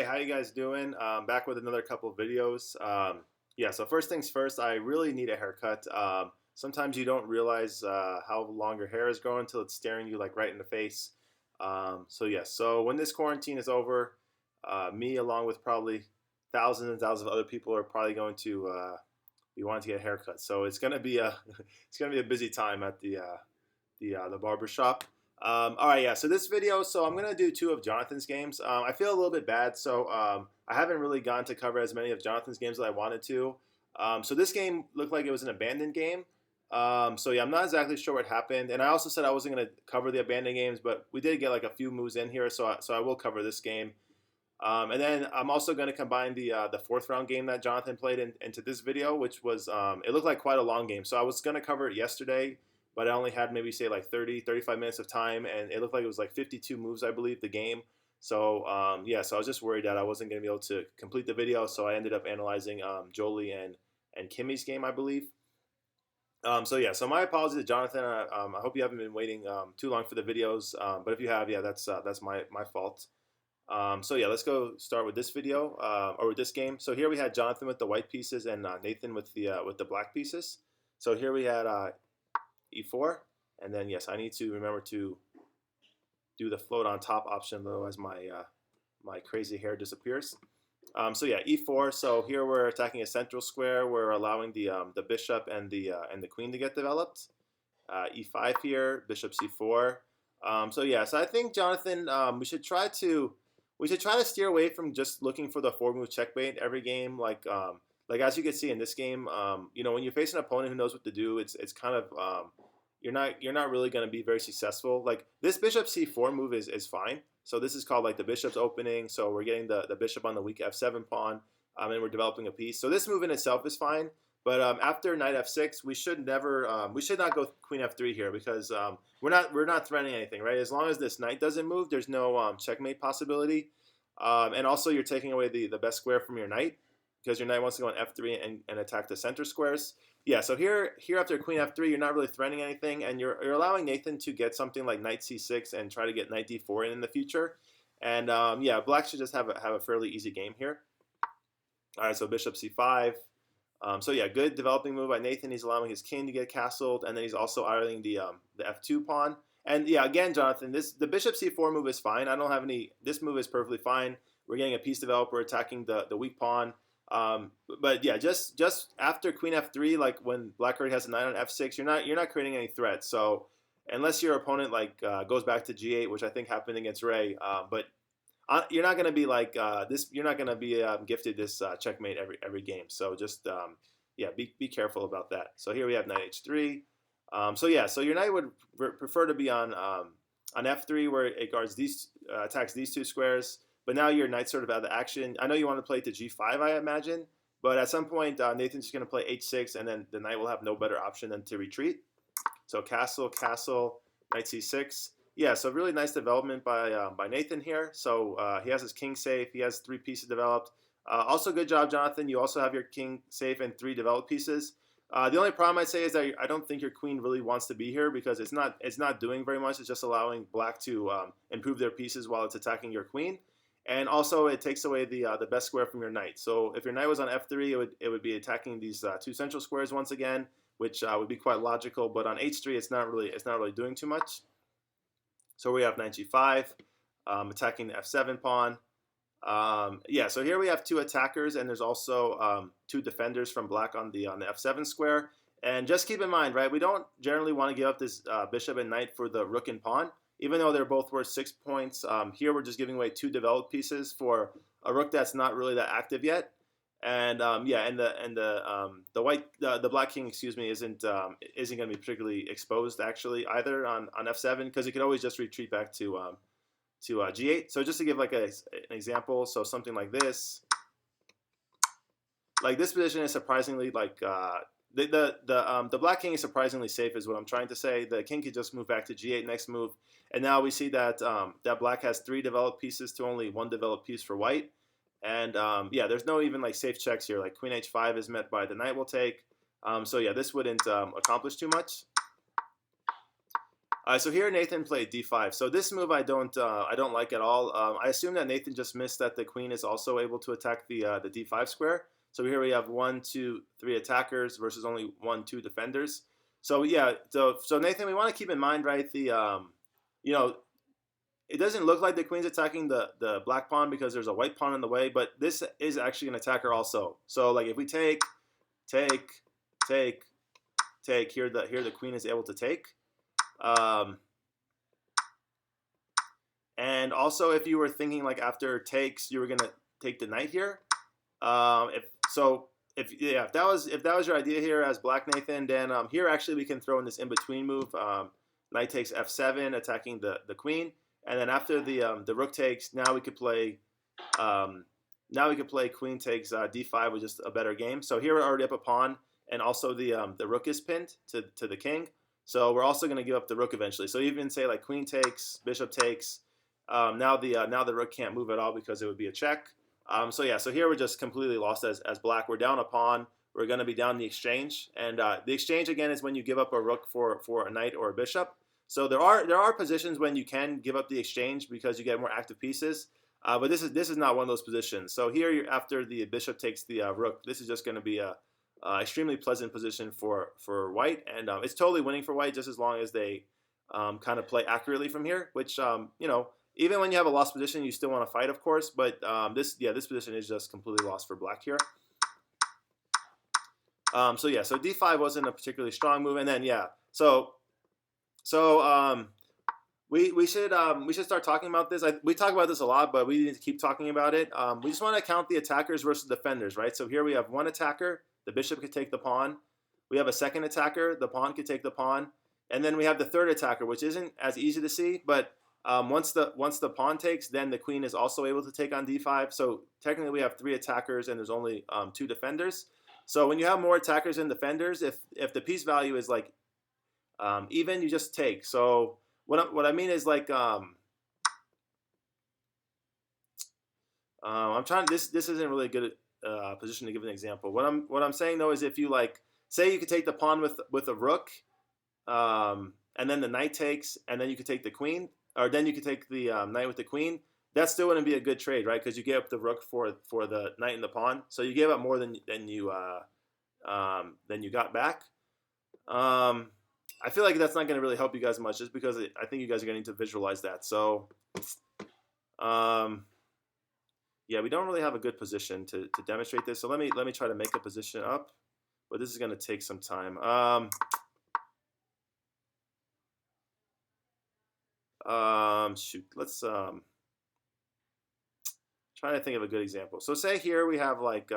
Hey, how you guys doing? Back with another couple of videos. Yeah, so first things first, I really need a haircut. Sometimes you don't realize how long your hair is growing until it's staring you like right in the face. So when this quarantine is over, me along with probably thousands and thousands of other people are probably going to be wanting to get a haircut. So it's gonna be a it's gonna be a busy time at the barber shop. All right, yeah. So this video, so I'm gonna do two of Jonathan's games. I feel a little bit bad, so I haven't really gotten to cover as many of Jonathan's games as I wanted to. So this game looked like it was an abandoned game. So yeah, I'm not exactly sure what happened, and I also said I wasn't gonna cover the abandoned games, but we did get like a few moves in here, so I will cover this game. And then I'm also going to combine the fourth round game that Jonathan played into this video, which was it looked like quite a long game. So I was going to cover it yesterday, but I only had maybe say like 30, 35 minutes of time, and it looked like it was like 52 moves, I believe, the game. So yeah, so I was just worried that I wasn't going to be able to complete the video, so I ended up analyzing Jolie and Kimmy's game, I believe. So yeah, so my apologies to Jonathan. I hope you haven't been waiting too long for the videos, but if you have, yeah, that's my fault. So yeah, let's go start with this video or with this game. So here we had Jonathan with the white pieces and Nathan with the black pieces. So here we had e4, and then yes, I need to remember to do the float on top option, otherwise my crazy hair disappears. So yeah, e4. So here we're attacking a central square. We're allowing the bishop and the queen to get developed. E5 here, bishop c4. So yeah, so I think Jonathan, we should try to steer away from just looking for the four move checkmate every game. Like as you can see in this game, when you face an opponent who knows what to do, it's kind of you're not really going to be very successful. Like this bishop c4 move is fine. So this is called like the bishop's opening. So we're getting the bishop on the weak f7 pawn, and we're developing a piece. So this move in itself is fine. But after knight f6, we should not go queen f3 here because we're not threatening anything, right? As long as this knight doesn't move, there's no checkmate possibility. And also you're taking away the best square from your knight because your knight wants to go on f3 and attack the center squares. Yeah, so here after queen f3, you're not really threatening anything, and you're allowing Nathan to get something like knight c6 and try to get knight d4 in the future. And yeah, black should just have a fairly easy game here. All right, so bishop c5. So yeah, good developing move by Nathan. He's allowing his king to get castled, and then he's also idling the f2 pawn. And yeah, again, Jonathan, the bishop c4 move is fine. I don't have any. This move is perfectly fine. We're getting a piece developer attacking the weak pawn. But yeah, just after queen f3, like when black already has a knight on f6, you're not creating any threats. So unless your opponent goes back to g8, which I think happened against Ray, but you're not going to be like this. You're not going to be gifted this checkmate every game. So just yeah, be careful about that. So here we have knight h3. So yeah, so your knight would prefer to be on f3 where it guards attacks these two squares. But now your knight's sort of out of action. I know you want to play to g5, I imagine. But at some point, Nathan's just going to play h6, and then the knight will have no better option than to retreat. So castle, knight c6. Yeah, so really nice development by Nathan here. So he has his king safe. He has 3 pieces developed. Also, good job, Jonathan. You also have your king safe and 3 developed pieces. The only problem I'd say is that I don't think your queen really wants to be here because it's not doing very much. It's just allowing black to improve their pieces while it's attacking your queen. And also, it takes away the best square from your knight. So if your knight was on f3, it would be attacking these 2 central squares once again, which would be quite logical. But on h3, it's not really doing too much. So we have knight g5, attacking the f7 pawn. Yeah, so here we have 2 attackers, and there's also 2 defenders from black on the f7 square. And just keep in mind, right, we don't generally want to give up this bishop and knight for the rook and pawn, even though they're both worth 6 points. Here we're just giving away 2 developed pieces for a rook that's not really that active yet. And yeah, and the black king, excuse me, isn't going to be particularly exposed actually either on f7 because it could always just retreat back to g8. So just to give like an example, so something like this position is surprisingly the black king is surprisingly safe is what I'm trying to say. The king could just move back to g8 next move, and now we see that that black has 3 developed pieces to only 1 developed piece for white. And yeah, there's no even like safe checks here. Like queen h5 is met by the knight will take. So yeah, this wouldn't accomplish too much. So here Nathan played d5. So this move I don't like at all. I assume that Nathan just missed that the queen is also able to attack the d5 square. So here we have 1, 2, 3 attackers versus only 1, 2 defenders. So yeah, so Nathan, we want to keep in mind, right? You know, it doesn't look like the queen's attacking the black pawn because there's a white pawn in the way, but this is actually an attacker also. So like if we take, take, take, take, here the queen is able to take. And also, if you were thinking like after takes, you were gonna take the knight here. If that was your idea here as Black Nathan, then here actually we can throw in this in between move. Knight takes f7, attacking the queen, and then after the rook takes, now we could play queen takes d5 with just a better game. So here we're already up a pawn, and also the rook is pinned to the king. So we're also going to give up the rook eventually. So even say like queen takes, bishop takes. Now the rook can't move at all because it would be a check. So yeah, so here we're just completely lost as black. We're down a pawn. We're going to be down the exchange, and the exchange again is when you give up a rook for a knight or a bishop. So there are positions when you can give up the exchange because you get more active pieces, but this is not one of those positions. So here after the bishop takes the rook, this is just going to be a extremely pleasant position for white, and it's totally winning for white just as long as they kind of play accurately from here, which you know, even when you have a lost position, you still want to fight, of course, but this position is just completely lost for black here. So yeah, so d5 wasn't a particularly strong move, and then yeah, so we should start talking about this. We talk about this a lot, but we need to keep talking about it. We just want to count the attackers versus defenders, right? So here we have one attacker, the bishop could take the pawn. We have a second attacker, the pawn could take the pawn, and then we have the third attacker, which isn't as easy to see, but once the pawn takes, then the queen is also able to take on d5. So technically we have 3 attackers and there's only 2 defenders. So when you have more attackers than defenders, if the piece value is like even, you just take. So what I mean is like I'm trying. This isn't really a good position to give an example. What I'm saying though is if you like say you could take the pawn with a rook, and then the knight takes, and then you could take the queen. Or then you could take the knight with the queen. That still wouldn't be a good trade, right? Because you gave up the rook for the knight and the pawn. So you gave up more than you got back. I feel like that's not going to really help you guys much, just because I think you guys are going to need to visualize that. So, yeah, we don't really have a good position to demonstrate this. So let me try to make a position up, but this is going to take some time. Shoot, let's try to think of a good example. So say here we have like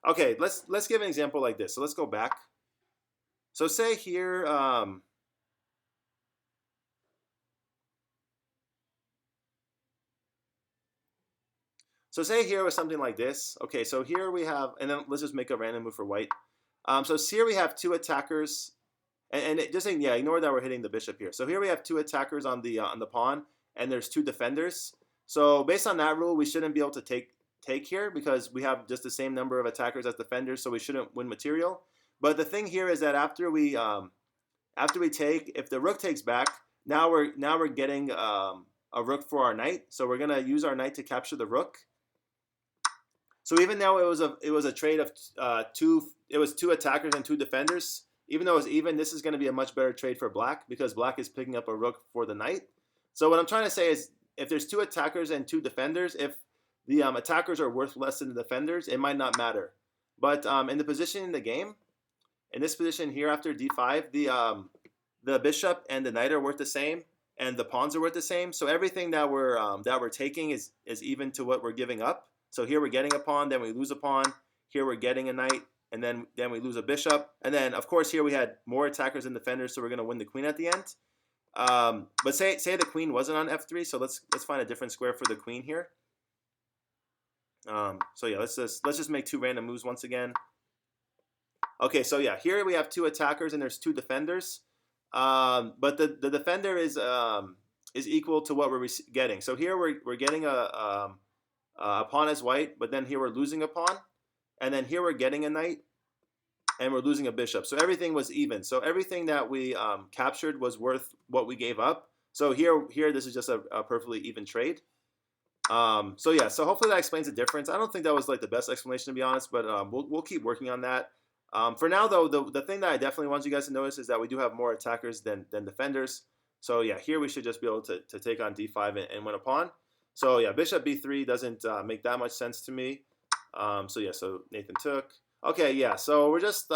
okay, let's give an example like this. So let's go back. So say here so say here was something like this. Okay, so here we have, and then let's just make a random move for white. So here we have 2 attackers. And just saying, yeah, ignore that we're hitting the bishop here. So here we have 2 attackers on the pawn, and there's 2 defenders. So based on that rule, we shouldn't be able to take here because we have just the same number of attackers as defenders, so we shouldn't win material. But the thing here is that after we take, if the rook takes back, now we're getting a rook for our knight. So we're gonna use our knight to capture the rook. So even though it was a trade of 2 attackers and 2 defenders. Even though it's even, this is going to be a much better trade for black because black is picking up a rook for the knight. So what I'm trying to say is if there's 2 attackers and 2 defenders, if the attackers are worth less than the defenders, it might not matter. But in the position in the game, in this position here after d5, the bishop and the knight are worth the same, and the pawns are worth the same. So everything that we're taking is even to what we're giving up. So here we're getting a pawn, then we lose a pawn. Here we're getting a knight. And then we lose a bishop. And then, of course, here we had more attackers than defenders, so we're going to win the queen at the end. But say the queen wasn't on f3, so let's find a different square for the queen here. So yeah, let's just make 2 random moves once again. Okay, so yeah, here we have 2 attackers and there's 2 defenders. But the defender is equal to what we're getting. So here we're getting a pawn as white, but then here we're losing a pawn. And then here we're getting a knight. and we're losing a bishop. So everything was even. So everything that we captured was worth what we gave up. So here, this is just a perfectly even trade. So yeah, so hopefully that explains the difference. I don't think that was like the best explanation, to be honest, but we'll keep working on that. For now, though, the thing that I definitely want you guys to notice is that we do have more attackers than defenders. So yeah, here we should just be able to take on d5 and win a pawn. So yeah, bishop b3 doesn't make that much sense to me. So yeah, so Nathan took. Okay, yeah, so we're just,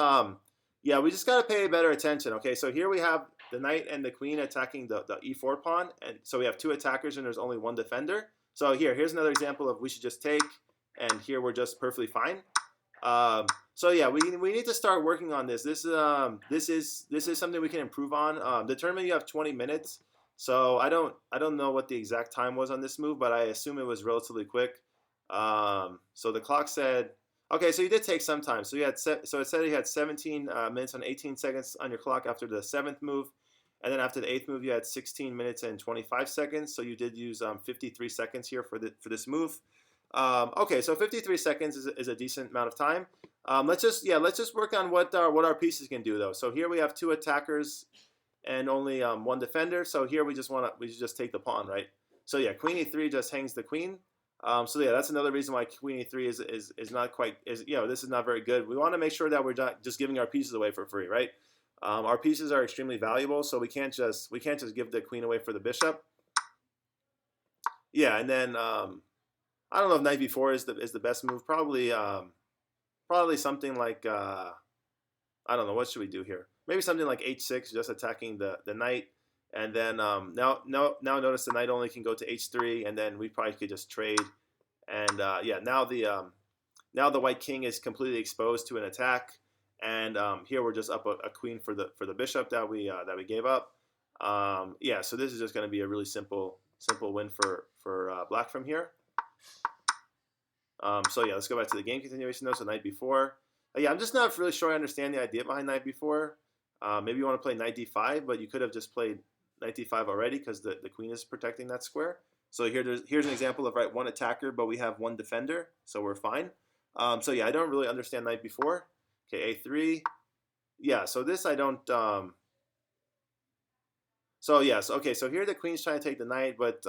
yeah, we just got to pay better attention. Okay, so here we have the knight and the queen attacking the e4 pawn. And so we have two attackers and there's only one defender. So here's another example of we should just take, and here we're just perfectly fine. So yeah, we need to start working on this. This is something we can improve on. The tournament, you have 20 minutes, so I don't know what the exact time was on this move, but I assume it was relatively quick. So the clock said, okay, so you did take some time. So it said you had 17 minutes and 18 seconds on your clock after the 7th move. And then after the 8th move, you had 16 minutes and 25 seconds. So you did use 53 seconds here for this move. Okay, so 53 seconds is a decent amount of time. Let's just work on what our pieces can do, though. So here we have two attackers and only one defender. So here we should just take the pawn, right? So yeah, queen e3 just hangs the queen. So yeah, that's another reason why queen e3 is not quite, this is not very good. We want to make sure that we're not just giving our pieces away for free, right? Our pieces are extremely valuable, so we can't just give the queen away for the bishop. Yeah, and then I don't know if knight b4 is the best move. Probably something like I don't know, what should we do here? Maybe something like h6, just attacking the knight, and then now notice the knight only can go to h3, and then we probably could just trade. And yeah, now the white king is completely exposed to an attack. And here we're just up a queen for the bishop that we gave up. Yeah, so this is just going to be a really simple win for black from here. So yeah, let's go back to the game continuation though. So knight b4. Yeah, I'm just not really sure I understand the idea behind knight b4. Maybe you want to play knight d5, but you could have just played knight d5 already because the queen is protecting that square. So here's an example of one attacker, but we have one defender, so we're fine. So yeah, I don't really understand knight b4. Okay, a3. Yeah, so this I don't. So yes, okay. So here the queen's trying to take the knight, but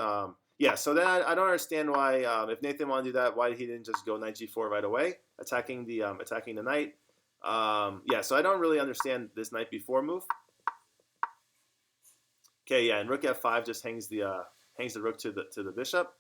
yeah. So then I don't understand why if Nathan wanted to do that, why he didn't just go knight g4 right away, attacking the knight. Yeah. So I don't really understand this knight b4 move. Okay, yeah, and rook f5 just hangs the rook to the bishop.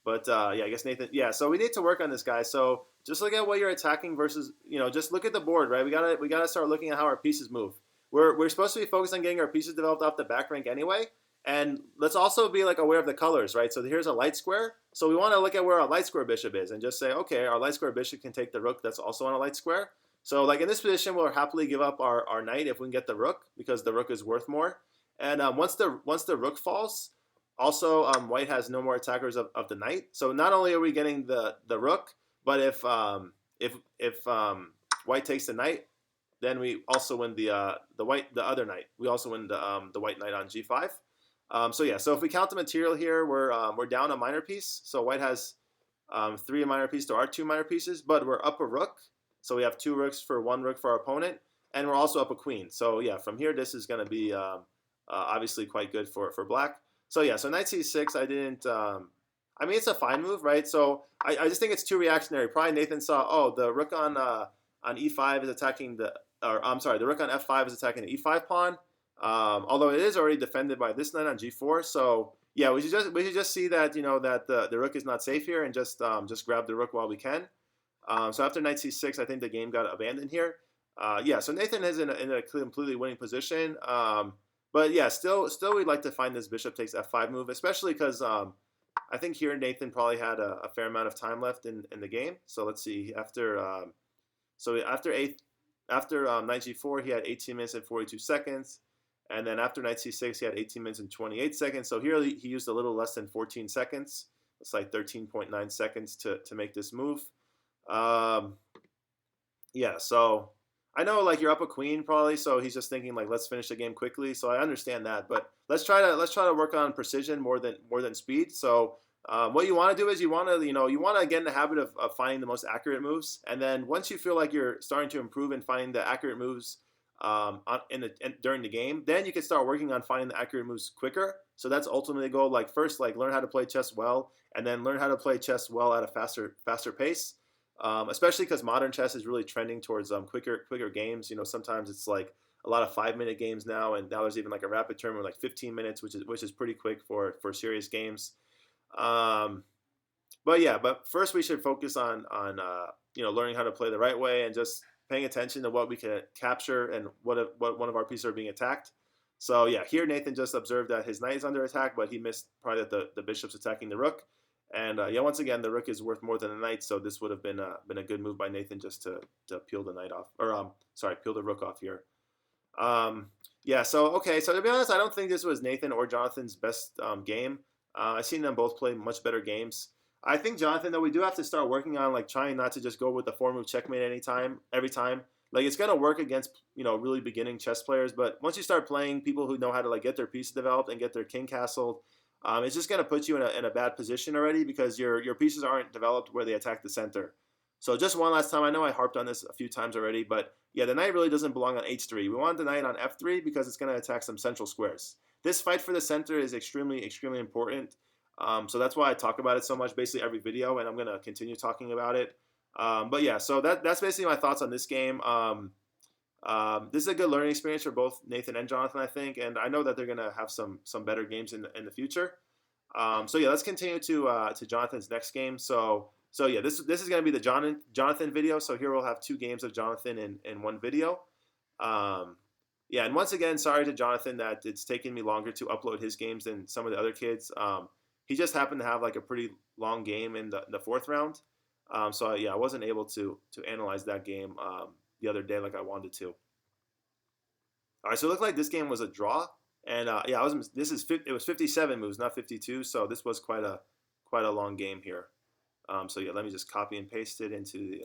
But yeah, I guess Nathan. Yeah, so we need to work on this guy. So just look at what you're attacking versus, just look at the board, right? We gotta start looking at how our pieces move. We're supposed to be focused on getting our pieces developed off the back rank anyway. And let's also be aware of the colors, right? So here's a light square. So we want to look at where our light square bishop is and just say, okay, our light square bishop can take the rook that's also on a light square. So in this position, we'll happily give up our knight if we can get the rook because the rook is worth more. And once the rook falls, also, white has no more attackers of the knight. So not only are we getting the rook, but if white takes the knight, then we also win the other knight. We also win the white knight on g5. So yeah, so if we count the material here, we're down a minor piece. So white has 3 minor pieces to our 2 minor pieces, but we're up a rook. So we have 2 rooks for 1 rook for our opponent, and we're also up a queen. So yeah, from here this is going to be obviously quite good for black. So yeah, so knight c6, I didn't. I mean, it's a fine move, right? So I just think it's too reactionary. Probably Nathan saw, oh, the rook on e5 is attacking the rook on f5 is attacking the e5 pawn. Although it is already defended by this knight on g4. So yeah, we should just see that that the rook is not safe here and just grab the rook while we can. So after knight c6, I think the game got abandoned here. Yeah, so Nathan is in a completely winning position. But yeah, still we'd like to find this bishop takes f5 move, especially because I think here Nathan probably had a fair amount of time left in the game. So let's see, after knight g4, he had 18 minutes and 42 seconds. And then after knight c6, he had 18 minutes and 28 seconds. So here he used a little less than 14 seconds. It's like 13.9 seconds to make this move. Yeah, so I know you're up a queen probably, so he's just thinking let's finish the game quickly. So I understand that, but let's try to work on precision more than speed. So What you want to do is you want to get in the habit of finding the most accurate moves, and then once you feel like you're starting to improve and finding the accurate moves during the game, then you can start working on finding the accurate moves quicker. So that's ultimately the goal. Like first, like learn how to play chess well, and then learn how to play chess well at a faster pace. Especially because modern chess is really trending towards quicker games. Sometimes it's like a lot of 5-minute games now, and now there's even like a rapid tournament like 15 minutes, which is pretty quick for serious games. Um, but first we should focus on learning how to play the right way and just paying attention to what we can capture and what one of our pieces are being attacked. So yeah, here Nathan just observed that his knight is under attack, but he missed probably that the bishop's attacking the rook. And yeah, once again, the rook is worth more than the knight, so this would have been a good move by Nathan just to peel the knight off, or sorry, peel the rook off here. Um, yeah, so okay, so to be honest, I don't think this was Nathan or Jonathan's best game. I've seen them both play much better games. I think Jonathan, though, we do have to start working on like trying not to just go with the 4-move checkmate every time. Like it's gonna work against really beginning chess players, but once you start playing people who know how to like get their pieces developed and get their king castled, it's just gonna put you in a bad position already because your pieces aren't developed where they attack the center. So just one last time, I know I harped on this a few times already, but yeah, the knight really doesn't belong on h3. We want the knight on f3 because it's going to attack some central squares. This fight for the center is extremely, extremely important. So that's why I talk about it so much, basically every video, and I'm going to continue talking about it. But yeah, so that's basically my thoughts on this game. This is a good learning experience for both Nathan and Jonathan, I think, and I know that they're going to have some better games in the future. So yeah, let's continue to Jonathan's next game. So yeah, this is going to be the Jonathan video. So here we'll have 2 games of Jonathan in one video. Yeah, and once again, sorry to Jonathan that it's taken me longer to upload his games than some of the other kids. He just happened to have like a pretty long game in the 4th round. So yeah, I wasn't able to analyze that game the other day like I wanted to. All right, so it looked like this game was a draw, and yeah, it was 57 moves, not 52. So this was quite a long game here. So yeah, let me just copy and paste it into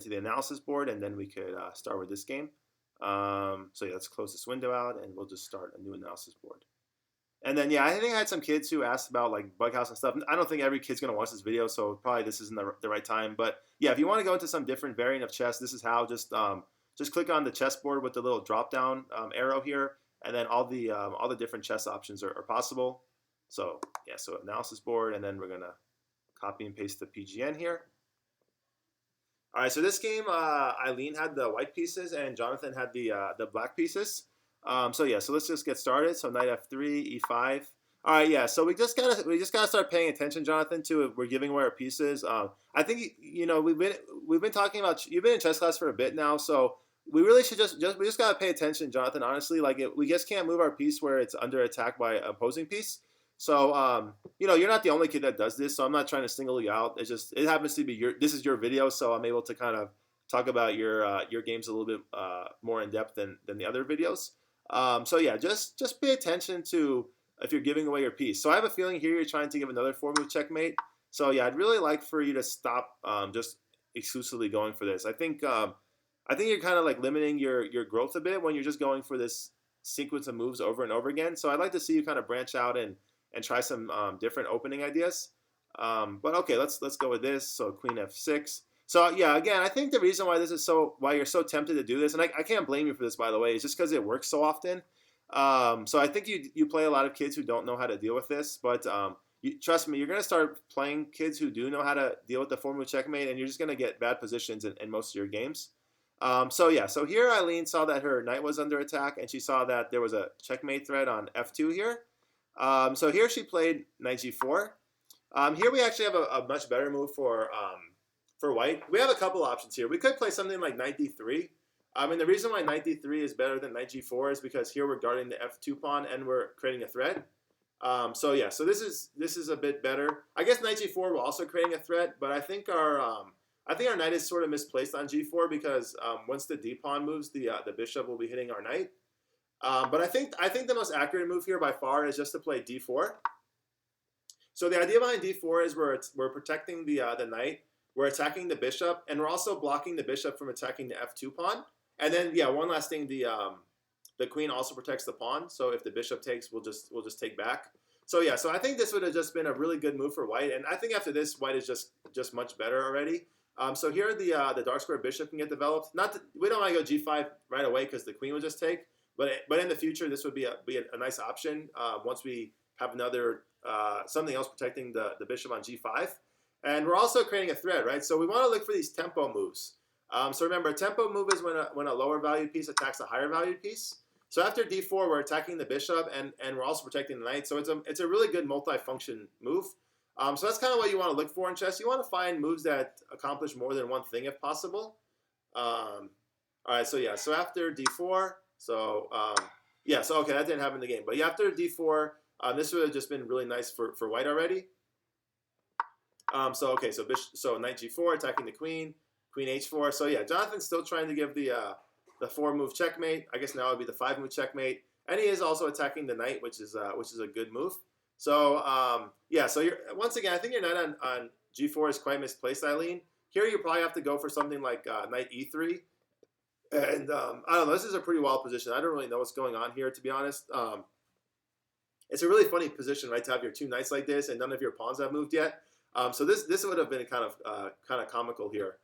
the analysis board, and then we could start with this game. So yeah, let's close this window out, and we'll just start a new analysis board. And then yeah, I think I had some kids who asked about like Bughouse and stuff. I don't think every kid's gonna watch this video, so probably this isn't the right time. But yeah, if you want to go into some different variant of chess, this is how. Just click on the chessboard with the little drop down arrow here, and then all the different chess options are possible. So yeah, so analysis board, and then we're gonna copy and paste the PGN here. All right, so this game, Aileen had the white pieces and Jonathan had the black pieces. So yeah, so let's just get started. So knight f3, e5. All right, yeah. So we just gotta start paying attention, Jonathan, to it. We're giving away our pieces. I think we've been talking about. You've been in chess class for a bit now, so we really should we just gotta pay attention, Jonathan. Honestly, we just can't move our piece where it's under attack by an opposing piece. So you're not the only kid that does this, so I'm not trying to single you out. It happens to be this is your video, so I'm able to kind of talk about your games a little bit more in depth than the other videos. So yeah, just pay attention to if you're giving away your piece. So I have a feeling here you're trying to give another 4-move checkmate. So yeah, I'd really like for you to stop just exclusively going for this. I think you're kind of like limiting your growth a bit when you're just going for this sequence of moves over and over again. So I'd like to see you kind of branch out and try some different opening ideas. But okay, let's go with this. So queen f6. So yeah, again, I think the reason why you're so tempted to do this, and I can't blame you for this, by the way, is just because it works so often. So I think you play a lot of kids who don't know how to deal with this, but trust me, you're going to start playing kids who do know how to deal with the 4-move checkmate, and you're just going to get bad positions in most of your games. So yeah, so here Aileen saw that her knight was under attack, and she saw that there was a checkmate threat on f2 here. So here she played knight g4. Here we actually have a much better move for white. We have a couple options here. We could play something like knight d3. And the reason why knight d3 is better than knight g4 is because here we're guarding the f2 pawn and we're creating a threat. So yeah, so this is a bit better. I guess knight g4 we're also creating a threat, but I think our knight is sort of misplaced on g4 because once the d pawn moves, the bishop will be hitting our knight. But I think the most accurate move here by far is just to play d4. So the idea behind d4 is we're protecting the knight, we're attacking the bishop, and we're also blocking the bishop from attacking the f2 pawn. And then yeah, one last thing, the queen also protects the pawn. So if the bishop takes, we'll just take back. So yeah, so I think this would have just been a really good move for white, and I think after this, white is just much better already. So here the dark square bishop can get developed. Not that, we don't want to go g5 right away because the queen will just take, but in the future this would be a nice option once we have another something else protecting the bishop on g5, and we're also creating a threat, right? So we want to look for these tempo moves. So remember, a tempo move is when a lower valued piece attacks a higher valued piece. So after d4, we're attacking the bishop, and we're also protecting the knight. So it's a really good multi-function move. So that's kind of what you want to look for in chess. You want to find moves that accomplish more than one thing if possible. All right, so yeah, so after d4, so yeah, so okay, that didn't happen in the game. But yeah, after d4, this would have just been really nice for white already. So okay, so knight g4, attacking the queen, queen h4. So yeah, Jonathan's still trying to give the 4-move checkmate. I guess now it would be the 5-move checkmate, and he is also attacking the knight, which is a good move. So yeah, so once again, I think your knight on g4 is quite misplaced, Aileen. Here you probably have to go for something like knight e3, and I don't know. This is a pretty wild position. I don't really know what's going on here, to be honest. It's a really funny position, right, to have your two knights like this, and none of your pawns have moved yet. So this would have been kind of comical here.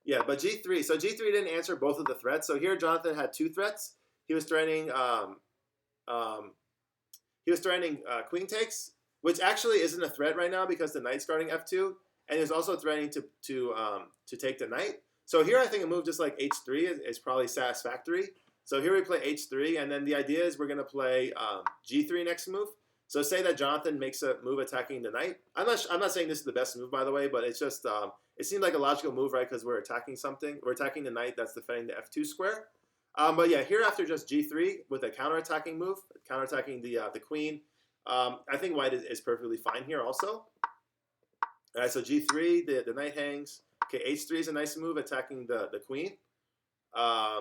Yeah, but g3. So g3 didn't answer both of the threats. So here Jonathan had two threats. He was threatening queen takes, which actually isn't a threat right now because the knight's guarding f2, and he's also threatening to take the knight. So here I think a move just like h3 is probably satisfactory. So here we play h3, and then the idea is we're going to play g3 next move. So say that Jonathan makes a move attacking the knight. I'm not saying this is the best move, by the way, but it's just it seemed like a logical move, right? Because we're attacking something. We're attacking the knight that's defending the f2 square. But yeah, here after just g3 with a counterattacking move, counterattacking the queen, I think white is perfectly fine here also. All right, so g3, the knight hangs. Okay, h3 is a nice move attacking the queen.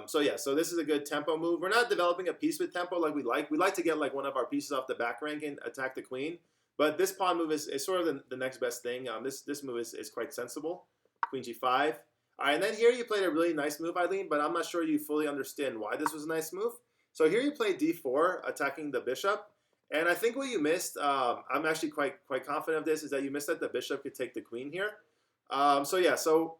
So yeah, so this is a good tempo move. We're not developing a piece with tempo like we like. We like to get like one of our pieces off the back rank and attack the queen. But this pawn move is sort of the next best thing. This move is quite sensible. Queen g5. All right, and then here you played a really nice move, Aileen, but I'm not sure you fully understand why this was a nice move. So here you played d4, attacking the bishop. And I think what you missed, I'm actually quite confident of this, is that you missed that the bishop could take the queen here. So yeah, so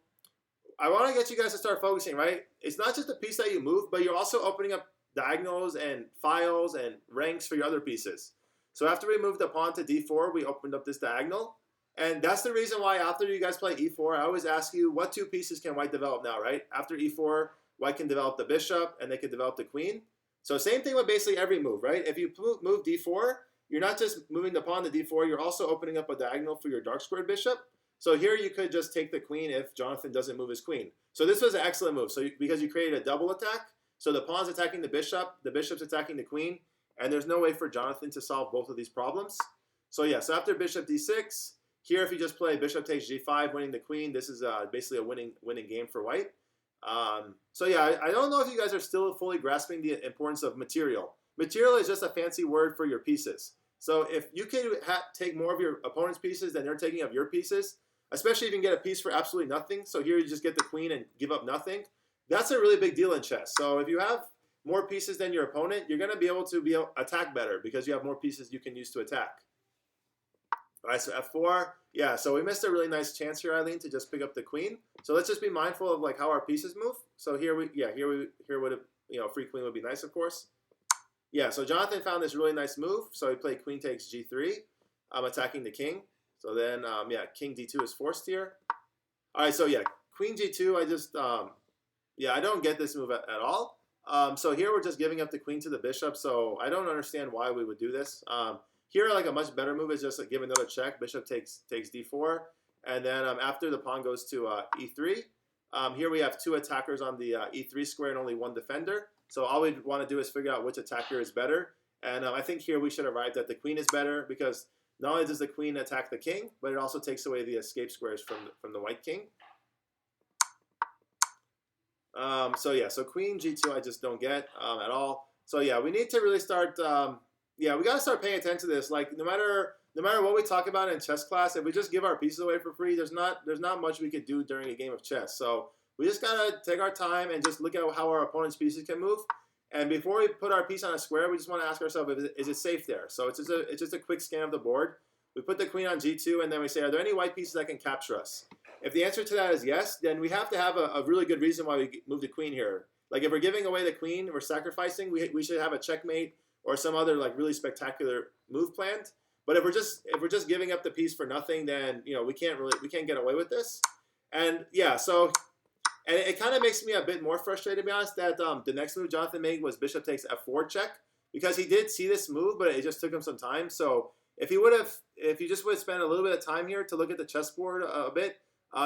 I want to get you guys to start focusing, right? It's not just the piece that you move, but you're also opening up diagonals and files and ranks for your other pieces. So after we moved the pawn to d4, we opened up this diagonal. And that's the reason why after you guys play e4, I always ask you, what two pieces can white develop now, right? After e4, white can develop the bishop, and they can develop the queen. So same thing with basically every move, right? If you move d4, you're not just moving the pawn to d4, you're also opening up a diagonal for your dark squared bishop. So here you could just take the queen if Jonathan doesn't move his queen. So this was an excellent move. So because you created a double attack, so the pawn's attacking the bishop's attacking the queen, and there's no way for Jonathan to solve both of these problems. So yeah, so after bishop d6, here if you just play bishop takes g5, winning the queen, this is basically a winning game for white. So yeah, I don't know if you guys are still fully grasping the importance of material. Material is just a fancy word for your pieces. So if you can take more of your opponent's pieces than they're taking of your pieces, especially if you can get a piece for absolutely nothing, so here you just get the queen and give up nothing, that's a really big deal in chess. So if you have more pieces than your opponent, you're going to be able to attack better because you have more pieces you can use to attack. All right, so f4. Yeah, so we missed a really nice chance here, Aileen, to just pick up the queen. So let's just be mindful of like how our pieces move. So here would free queen would be nice, of course. Yeah, so Jonathan found this really nice move. So he played queen takes g3. I'm attacking the king. So then, yeah, king d2 is forced here. All right, so yeah, queen g2. I just, yeah, I don't get this move at all. So here we're just giving up the queen to the bishop. So I don't understand why we would do this. Here, like a much better move is just like give another check. Bishop takes d4, and then after the pawn goes to e3, here we have two attackers on the e3 square and only one defender. So all we want to do is figure out which attacker is better. And I think here we should arrive that the queen is better because not only does the queen attack the king, but it also takes away the escape squares from the white king. So yeah, so queen g2 I just don't get at all. So yeah, we need to really start. Yeah, we got to start paying attention to this. Like no matter what we talk about in chess class, if we just give our pieces away for free, there's not much we could do during a game of chess. So we just gotta take our time and just look at how our opponent's pieces can move. And before we put our piece on a square, we just want to ask ourselves, is it safe there? So it's just a quick scan of the board. We put the queen on g2, and then we say, are there any white pieces that can capture us? If the answer to that is yes, then we have to have a really good reason why we move the queen here. Like if we're giving away the queen, we're sacrificing, we should have a checkmate or some other like really spectacular move planned. But if we're just giving up the piece for nothing, then we can't get away with this. And yeah, so and it kind of makes me a bit more frustrated, to be honest, that the next move Jonathan made was bishop takes f4 check, because he did see this move, but it just took him some time. So if you just would have spent a little bit of time here to look at the chessboard a bit,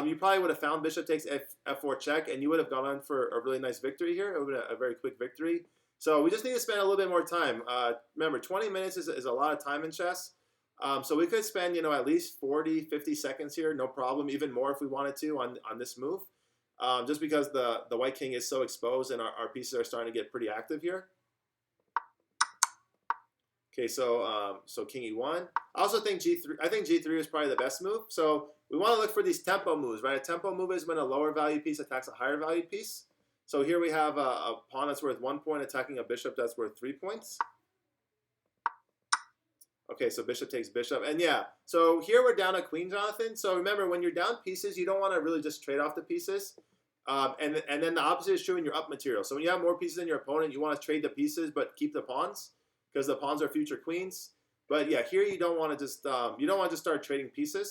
you probably would have found bishop takes f4 check, and you would have gone on for a really nice victory here. It would have been a very quick victory. So we just need to spend a little bit more time. Remember, 20 minutes is a lot of time in chess. So we could spend, at least 40, 50 seconds here, no problem, even more if we wanted to on this move. Just because the white king is so exposed and our pieces are starting to get pretty active here. Okay, so king e1. I also think g3. I think g3 is probably the best move. So we want to look for these tempo moves, right? A tempo move is when a lower value piece attacks a higher value piece. So here we have a pawn that's worth 1 point attacking a bishop that's worth 3 points. Okay, so bishop takes bishop. And yeah, so here we're down a queen, Jonathan. So remember, when you're down pieces, you don't want to really just trade off the pieces. And then the opposite is true when you're up material. So when you have more pieces than your opponent, you want to trade the pieces but keep the pawns, because the pawns are future queens. But yeah, here you don't want to just start trading pieces.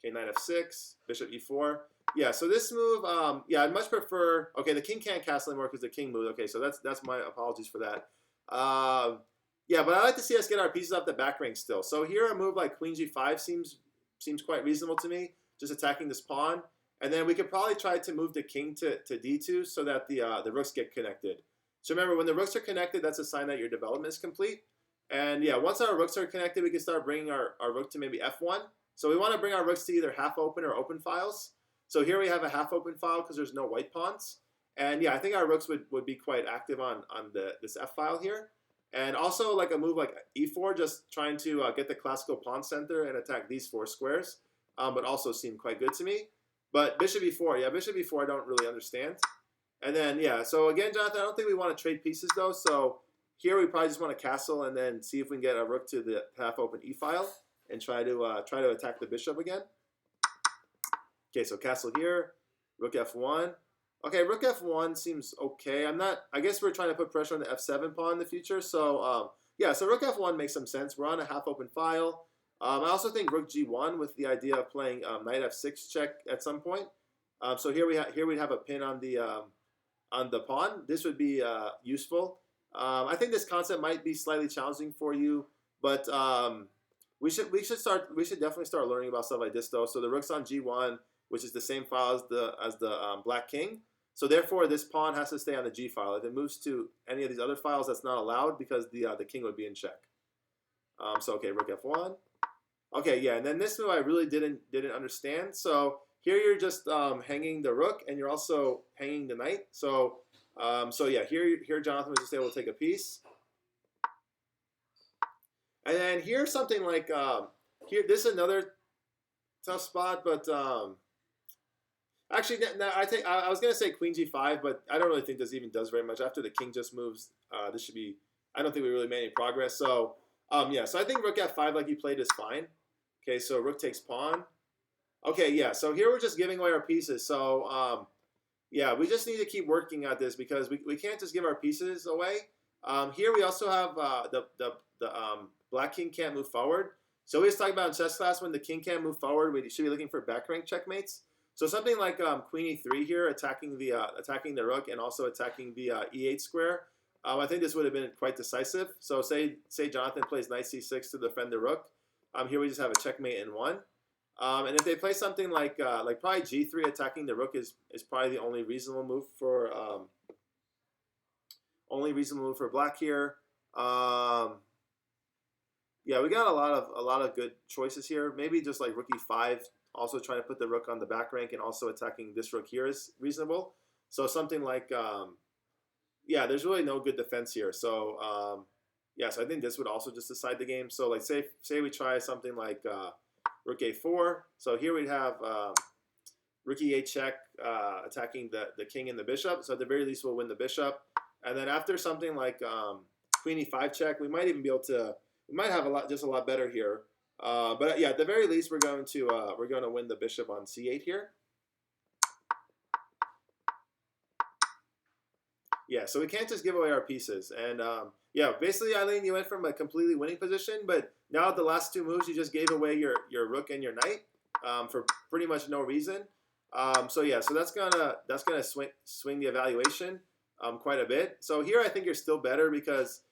Okay, knight f6, bishop e4. Yeah, so this move, yeah, I'd much prefer. Okay, the king can't castle anymore because the king moved. Okay, so that's my apologies for that. Yeah, but I like to see us get our pieces off the back rank still. So here a move like queen g5 seems quite reasonable to me, just attacking this pawn. And then we could probably try to move the king to d2 so that the rooks get connected. So remember, when the rooks are connected, that's a sign that your development is complete. And yeah, once our rooks are connected, we can start bringing our rook to maybe f1. So we want to bring our rooks to either half open or open files. So here we have a half open file because there's no white pawns. And yeah, I think our rooks would be quite active on this f file here. And also like a move like e4, just trying to get the classical pawn center and attack these 4 squares, but also seem quite good to me. But bishop e4, yeah, bishop e4 I don't really understand. And then, yeah, so again, Jonathan, I don't think we want to trade pieces though. So here we probably just want to castle and then see if we can get a rook to the half open e file and try to attack the bishop again. Okay, so castle here, rook f1. Okay, rook f1 seems okay. I guess we're trying to put pressure on the f7 pawn in the future. So yeah, so rook f1 makes some sense. We're on a half open file. I also think rook g1 with the idea of playing knight f6 check at some point. So here we'd have a pin on the pawn. This would be useful. I think this concept might be slightly challenging for you, but we should definitely start learning about stuff like this though. So the rook's on g1, which is the same file as the black king. So therefore, this pawn has to stay on the g file. If it moves to any of these other files, that's not allowed because the king would be in check. So okay, rook f1. Okay, yeah, and then this move I really didn't understand. So here you're just hanging the rook, and you're also hanging the knight. So so yeah, here Jonathan was just able to take a piece. And then here's something like here. This is another tough spot, but actually, I was gonna say queen g5, but I don't really think this even does very much. After the king just moves, this should be. I don't think we really made any progress. So yeah, so I think rook f5 like you played is fine. Okay, so rook takes pawn. Okay, yeah, so here we're just giving away our pieces. So yeah, we just need to keep working at this because we can't just give our pieces away. Here we also have the black king can't move forward. So we was talking about in chess class when the king can't move forward, we should be looking for back rank checkmates. So something like queen e3 here, attacking the rook and also attacking the e8 square. I think this would have been quite decisive. So say Jonathan plays knight c6 to defend the rook. Here we just have a checkmate in 1. And if they play something like probably g3 attacking the rook is probably the only reasonable move for black here. Yeah, we got a lot of good choices here. Maybe just like rook e5, also trying to put the rook on the back rank and also attacking this rook here is reasonable. So something like yeah, there's really no good defense here. So yeah, so I think this would also just decide the game. So like say we try something like rook a4. So here we'd have rook e8 check attacking the king and the bishop. So at the very least we'll win the bishop. And then after something like queen e5 check, we might even be able to. We might have just a lot better here. But yeah, at the very least, we're going to win the bishop on c8 here. Yeah, so we can't just give away our pieces. And yeah, basically, Aileen, you went from a completely winning position, but now at the last two moves, you just gave away your rook and your knight for pretty much no reason. So yeah, so that's gonna swing the evaluation quite a bit. So here, I think you're still better because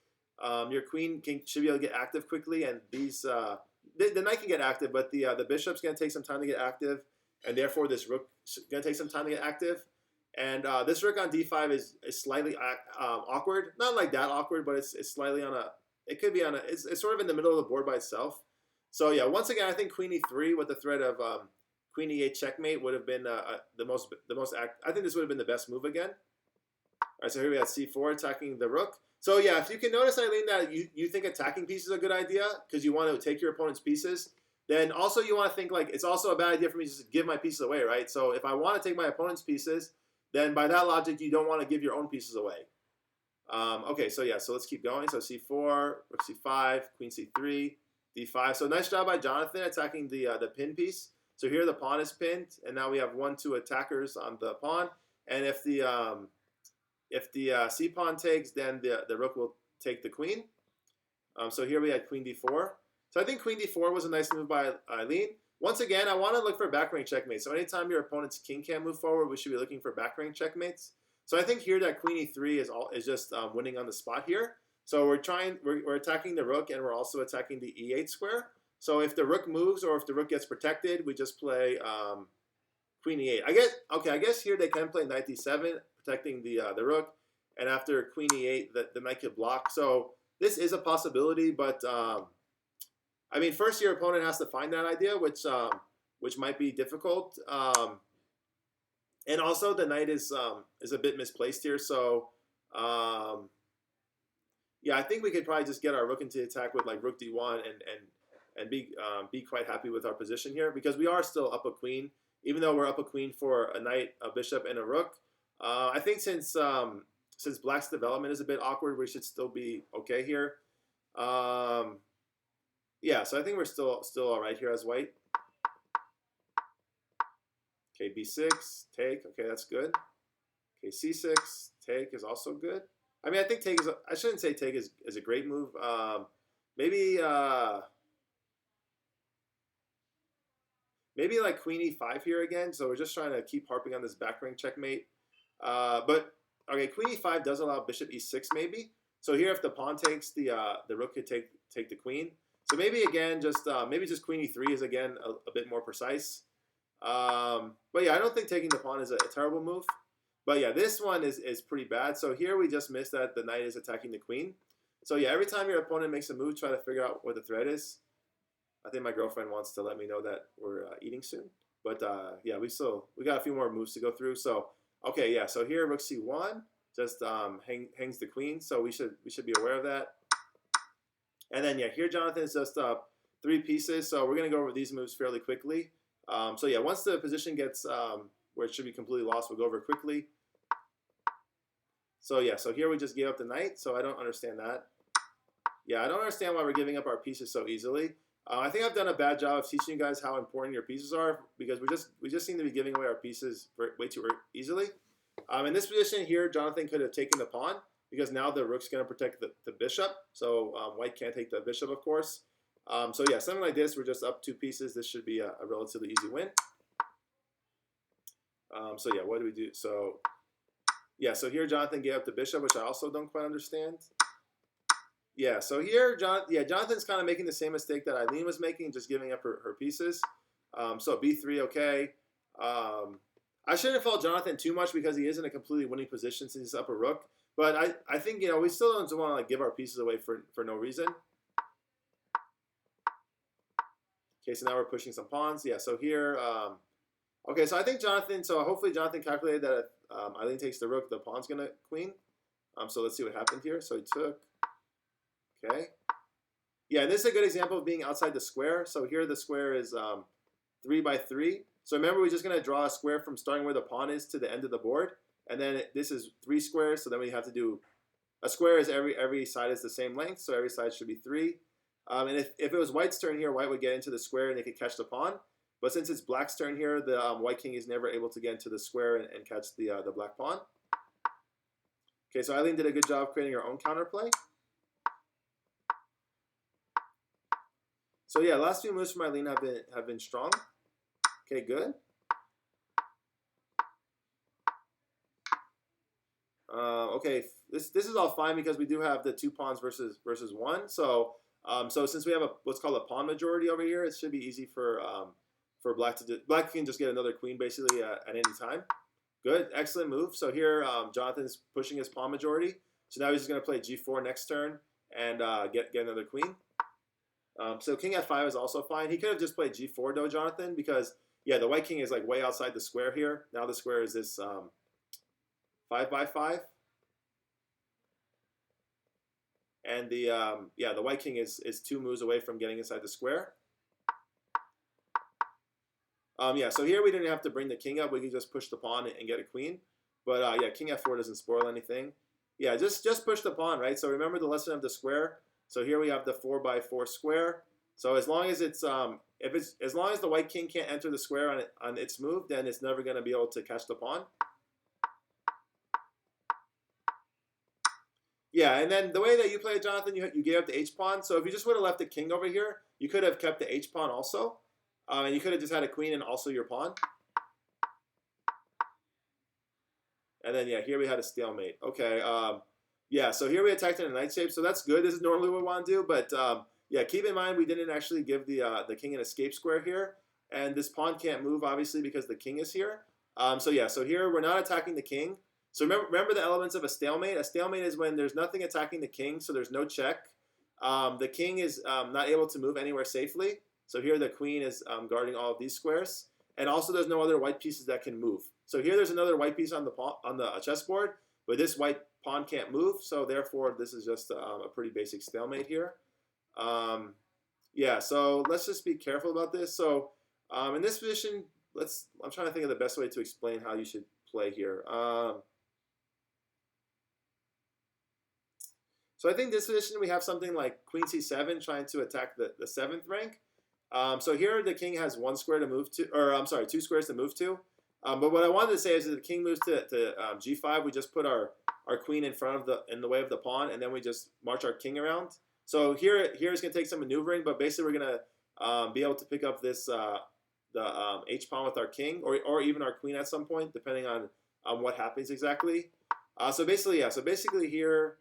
your queen should be able to get active quickly, and these the knight can get active, but the bishop's gonna take some time to get active, and therefore this rook's gonna take some time to get active. And this rook on d5 is slightly awkward. Not like that awkward, but it's slightly on a. It could be on a. It's sort of in the middle of the board by itself. So yeah, once again, I think queen e3 with the threat of queen e8 checkmate would have been the most. I think this would have been the best move again. All right, so here we have c4 attacking the rook. So yeah, if you can notice, Aileen, that you think attacking pieces is a good idea because you want to take your opponent's pieces, then also you want to think like it's also a bad idea for me to just give my pieces away, right? So if I want to take my opponent's pieces, then by that logic, you don't want to give your own pieces away. Okay, so yeah, so let's keep going. So c4, rook c5, queen c3, d5. So nice job by Jonathan attacking the pin piece. So here the pawn is pinned, and now we have 1-2 attackers on the pawn. And if the c pawn takes, then the rook will take the queen. So here we had queen d4. So I think queen d4 was a nice move by Aileen. Once again, I want to look for back rank checkmates. So anytime your opponent's king can't move forward, we should be looking for back rank checkmates. So I think here that queen e3 is just winning on the spot here. So we're attacking the rook, and we're also attacking the e8 square. So if the rook moves or if the rook gets protected, we just play queen e8. I guess here they can play knight d7, protecting the rook, and after queen e8, the knight could block. So this is a possibility, but I mean, first your opponent has to find that idea, which might be difficult. And also the knight is a bit misplaced here. So yeah, I think we could probably just get our rook into attack with like rook d1 and be quite happy with our position here because we are still up a queen, even though we're up a queen for a knight, a bishop, and a rook. I think since black's development is a bit awkward, we should still be okay here. Yeah, so I think we're still all right here as white. Okay, b6, take. Okay, that's good. Okay, c6, take is also good. I mean, I think take is. I shouldn't say take is a great move. Maybe like queen e5 here again. So we're just trying to keep harping on this back rank checkmate. But okay, queen e5 does allow bishop e6 maybe. So here, if the pawn takes, the rook could take the queen. So maybe again, just queen e3 is again a bit more precise. But yeah, I don't think taking the pawn is a terrible move. But yeah, this one is pretty bad. So here we just missed that the knight is attacking the queen. So yeah, every time your opponent makes a move, try to figure out what the threat is. I think my girlfriend wants to let me know that we're eating soon. But yeah, we got a few more moves to go through. So okay, yeah. So here rook c1 just hangs the queen. So we should be aware of that. And then yeah, here Jonathan is just 3 pieces. So we're gonna go over these moves fairly quickly. So yeah, once the position gets where it should be completely lost, we'll go over it quickly. So yeah, so here we just gave up the knight. So I don't understand that. Yeah, I don't understand why we're giving up our pieces so easily. I think I've done a bad job of teaching you guys how important your pieces are because we just seem to be giving away our pieces way too easily. In this position here, Jonathan could have taken the pawn because now the rook's going to protect the bishop. So white can't take the bishop, of course. So yeah, something like this, we're just up 2 pieces. This should be a relatively easy win. So yeah, what do we do? So yeah, so here Jonathan gave up the bishop, which I also don't quite understand. Yeah, so here Jonathan's kind of making the same mistake that Aileen was making, just giving up her pieces. So b3, okay. I shouldn't fault Jonathan too much because he is in a completely winning position since he's up a rook. But I think we still don't want to like give our pieces away for no reason. Okay, so now we're pushing some pawns. Yeah, so here, okay, so I think hopefully Jonathan calculated that if Aileen takes the rook, the pawn's gonna queen. So let's see what happened here. So he took, okay. Yeah, this is a good example of being outside the square. So here the square is 3 by 3. So remember, we're just gonna draw a square from starting where the pawn is to the end of the board. And then this is 3 squares, so then we have to do A square is every side is the same length, so every side should be 3. And if it was white's turn here, white would get into the square and they could catch the pawn. But since it's black's turn here, the white king is never able to get into the square and catch the black pawn. Okay, so Aileen did a good job creating her own counterplay. So yeah, last few moves from Aileen have been strong. Okay, good. Okay, this is all fine because we do have the 2 pawns versus 1. So so since we have what's called a pawn majority over here, it should be easy for black to do. Black can just get another queen basically at any time. Good, excellent move. So here Jonathan's pushing his pawn majority. So now he's just going to play g4 next turn and get another queen. So king f5 is also fine. He could have just played g4 though, Jonathan, because yeah, the white king is like way outside the square here. Now the square is this 5x5, and the the white king is 2 moves away from getting inside the square. Yeah, so here we didn't have to bring the king up. We could just push the pawn and get a queen. But yeah, king f4 doesn't spoil anything. Yeah, just push the pawn, right? So remember the lesson of the square. So here we have the 4x4 square. So as long as it's as long as the white king can't enter the square on its move, then it's never going to be able to catch the pawn. Yeah, and then the way that you play it, Jonathan, you gave up the h pawn. So if you just would have left the king over here, you could have kept the h pawn also. And you could have just had a queen and also your pawn. And then, yeah, here we had a stalemate. Okay, yeah, so here we attacked in a knight shape. So that's good. This is normally what we want to do. But, yeah, keep in mind we didn't actually give the king an escape square here. And this pawn can't move, obviously, because the king is here. So, yeah, so here we're not attacking the king. So remember the elements of a stalemate. A stalemate is when there's nothing attacking the king, so there's no check. The king is not able to move anywhere safely. So here the queen is guarding all of these squares. And also there's no other white pieces that can move. So here there's another white piece on the chessboard, but this white pawn can't move. So therefore this is just a pretty basic stalemate here. Yeah, so let's just be careful about this. So in this position, I'm trying to think of the best way to explain how you should play here. So I think this position we have something like queen c7 trying to attack the 7th rank. So here the king has 1 square to move to, or I'm sorry, 2 squares to move to. But what I wanted to say is that the king moves to g5, we just put our queen in the way of the pawn, and then we just march our king around. So here it's going to take some maneuvering, but basically we're going to be able to pick up this the h pawn with our king, or even our queen at some point, depending on what happens exactly. So basically, yeah. So basically here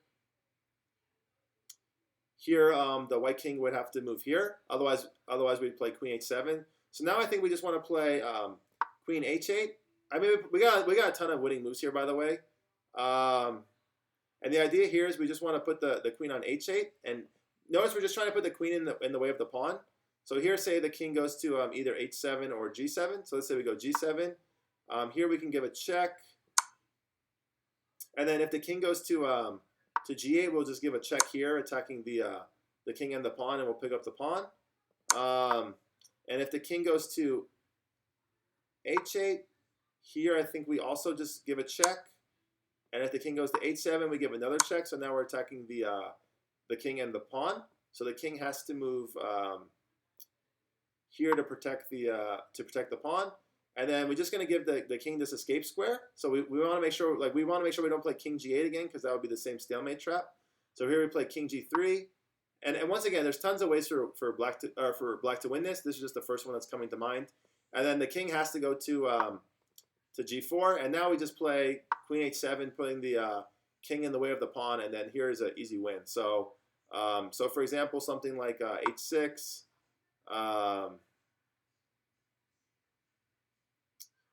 the white king would have to move here. Otherwise we'd play queen h7. So now I think we just want to play queen h8. I mean, we got a ton of winning moves here, by the way. And the idea here is we just want to put the queen on h8. And notice we're just trying to put the queen in the way of the pawn. So here, say the king goes to either h7 or g7. So let's say we go g7. Here we can give a check. And then if the king goes to g8, we'll just give a check here, attacking the king and the pawn, and we'll pick up the pawn. And if the king goes to h8, here I think we also just give a check. And if the king goes to h7, we give another check. So now we're attacking the king and the pawn. So the king has to move here to protect the pawn. And then we're just going to give the king this escape square. So we want to make sure we don't play king g8 again, because that would be the same stalemate trap. So here we play king g3, and once again, there's tons of ways for black to win this. This is just the first one that's coming to mind. And then the king has to go to g4, and now we just play queen h7, putting the king in the way of the pawn, and then here is an easy win. So so for example, something like h6.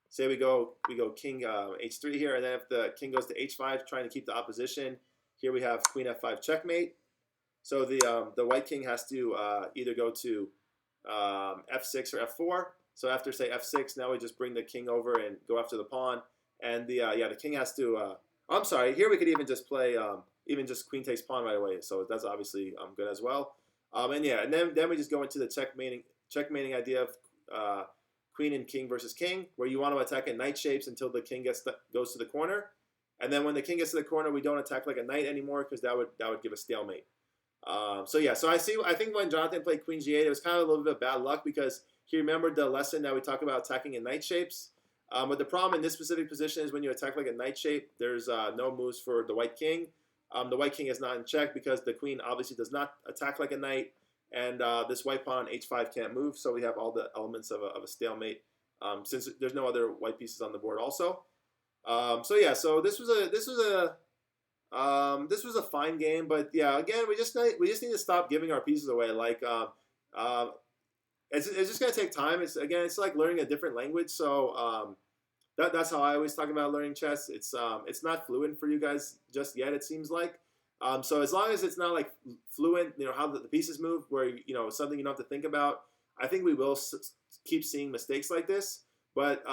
Say we go king h3 here, and then if the king goes to h5, trying to keep the opposition, here we have queen f5 checkmate. So the white king has to either go to f6 or f4. So after say f6, now we just bring the king over and go after the pawn, and the king has to. I'm sorry. Here we could even just play even just queen takes pawn right away. So that's obviously good as well. And yeah, and then we just go into the checkmating idea of queen and king versus king, where you want to attack in knight shapes until the king goes to the corner. And then when the king gets to the corner, we don't attack like a knight anymore because that would give a stalemate. So yeah, so I think when Jonathan played Queen G8, it was kind of a little bit of bad luck because he remembered the lesson that we talk about attacking in knight shapes. But the problem in this specific position is when you attack like a knight shape, there's no moves for the white king. The white king is not in check because the queen obviously does not attack like a knight, and this white pawn h5 can't move, so we have all the elements of a stalemate since there's no other white pieces on the board also. So yeah, so this was a fine game, but yeah, again, we just need to stop giving our pieces away. Like, it's just gonna take time. It's like learning a different language. So that's how I always talk about learning chess. It's not fluent for you guys just yet. It seems like. So as long as it's not like fluent, how the pieces move, where something you don't have to think about, I think we will keep seeing mistakes like this. But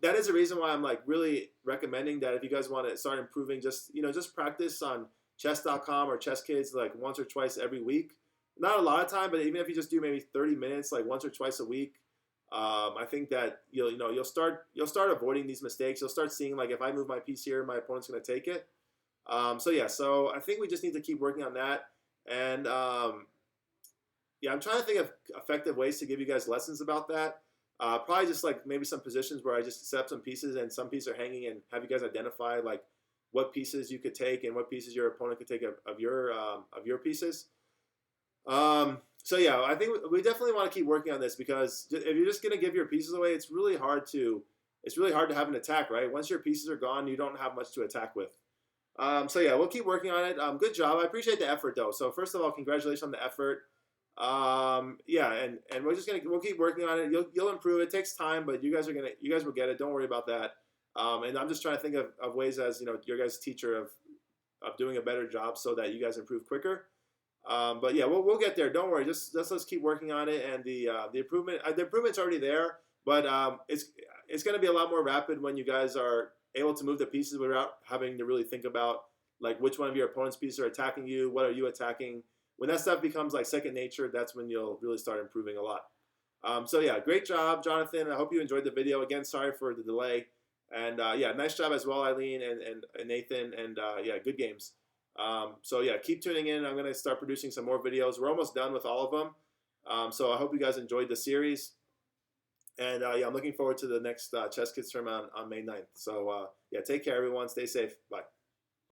that is a reason why I'm like really recommending that if you guys want to start improving, just practice on chess.com or chess kids like once or twice every week. Not a lot of time, but even if you just do maybe 30 minutes, like once or twice a week, I think that you'll start avoiding these mistakes. You'll start seeing like if I move my piece here, my opponent's going to take it. So yeah, so I think we just need to keep working on that. And yeah, I'm trying to think of effective ways to give you guys lessons about that. Probably just like maybe some positions where I just set up some pieces and some pieces are hanging and have you guys identify like what pieces you could take and what pieces your opponent could take of your pieces. So yeah, I think we definitely want to keep working on this because if you're just going to give your pieces away, it's really hard to have an attack, right? Once your pieces are gone, you don't have much to attack with. So yeah, we'll keep working on it. Good job. I appreciate the effort though. So first of all, congratulations on the effort. Yeah, and we'll keep working on it. You'll improve. It takes time, but you guys will get it. Don't worry about that. And I'm just trying to think of ways as your guys' teacher of doing a better job so that you guys improve quicker. But yeah, we'll get there. Don't worry. Just let's keep working on it. And the improvement's already there, but it's going to be a lot more rapid when you guys are able to move the pieces without having to really think about like which one of your opponent's pieces are attacking you. What are you attacking? When that stuff becomes like second nature, that's when you'll really start improving a lot. So yeah, great job, Jonathan. I hope you enjoyed the video. Again, sorry for the delay. And yeah, nice job as well, Aileen and Nathan. And yeah, good games. So yeah, keep tuning in. I'm going to start producing some more videos. We're almost done with all of them. So I hope you guys enjoyed the series. And yeah, I'm looking forward to the next Chess Kids tournament on May 9th. So yeah, take care, everyone. Stay safe. Bye.